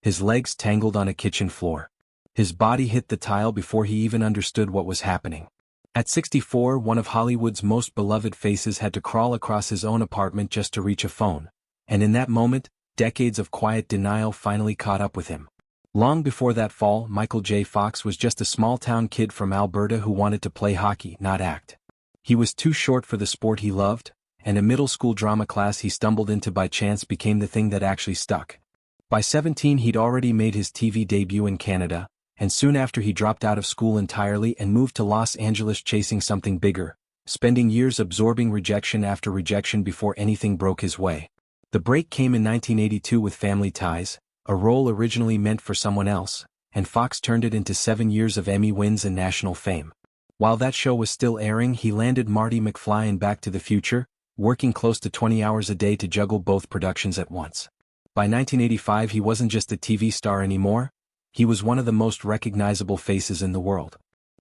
his legs tangled on a kitchen floor. His body hit the tile before he even understood what was happening. At 64, one of Hollywood's most beloved faces had to crawl across his own apartment just to reach a phone. And in that moment, decades of quiet denial finally caught up with him. Long before that fall, Michael J. Fox was just a small-town kid from Alberta who wanted to play hockey, not act. He was too short for the sport he loved, and a middle school drama class he stumbled into by chance became the thing that actually stuck. By 17 he'd already made his TV debut in Canada, and soon after he dropped out of school entirely and moved to Los Angeles chasing something bigger, spending years absorbing rejection after rejection before anything broke his way. The break came in 1982 with Family Ties, a role originally meant for someone else, and Fox turned it into 7 years of Emmy wins and national fame. While that show was still airing, he landed Marty McFly in Back to the Future, working close to 20 hours a day to juggle both productions at once. By 1985 he wasn't just a TV star anymore, he was one of the most recognizable faces in the world.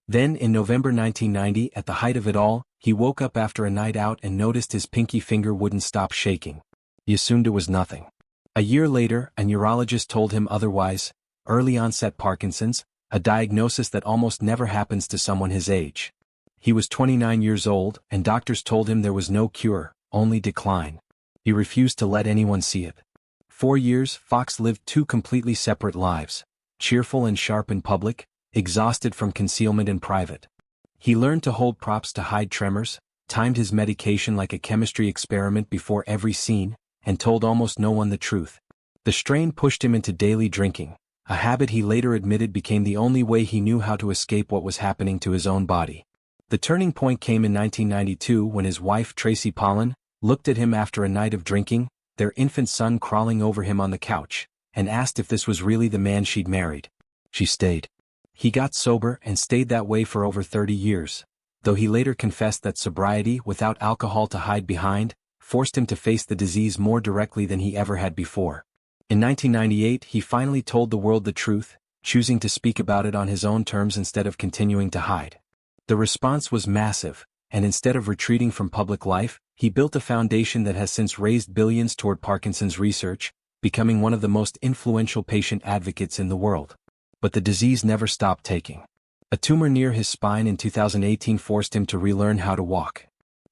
Then, in November 1990, at the height of it all, he woke up after a night out and noticed his pinky finger wouldn't stop shaking. He assumed it was nothing. A year later, a neurologist told him otherwise: early-onset Parkinson's, a diagnosis that almost never happens to someone his age. He was 29 years old, and doctors told him there was no cure, only decline. He refused to let anyone see it. 4 years, Fox lived two completely separate lives. Cheerful and sharp in public, exhausted from concealment in private. He learned to hold props to hide tremors, timed his medication like a chemistry experiment before every scene, and told almost no one the truth. The strain pushed him into daily drinking, a habit he later admitted became the only way he knew how to escape what was happening to his own body. The turning point came in 1992 when his wife Tracy Pollan looked at him after a night of drinking, their infant son crawling over him on the couch, and asked if this was really the man she'd married. She stayed. He got sober and stayed that way for over 30 years, though he later confessed that sobriety, without alcohol to hide behind, forced him to face the disease more directly than he ever had before. In 1998 he finally told the world the truth, choosing to speak about it on his own terms instead of continuing to hide. The response was massive, and instead of retreating from public life, he built a foundation that has since raised billions toward Parkinson's research, becoming one of the most influential patient advocates in the world. But the disease never stopped taking. A tumor near his spine in 2018 forced him to relearn how to walk.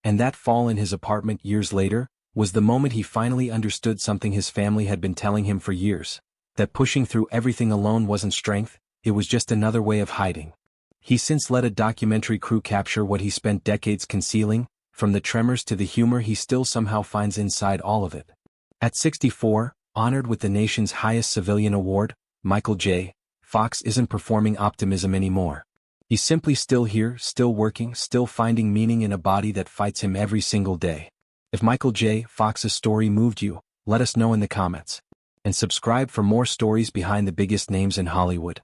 And that fall in his apartment years later was the moment he finally understood something his family had been telling him for years: that pushing through everything alone wasn't strength, it was just another way of hiding. He's since let a documentary crew capture what he spent decades concealing, from the tremors to the humor he still somehow finds inside all of it. At 64, honored with the nation's highest civilian award, Michael J. Fox isn't performing optimism anymore. He's simply still here, still working, still finding meaning in a body that fights him every single day. If Michael J. Fox's story moved you, let us know in the comments. And subscribe for more stories behind the biggest names in Hollywood.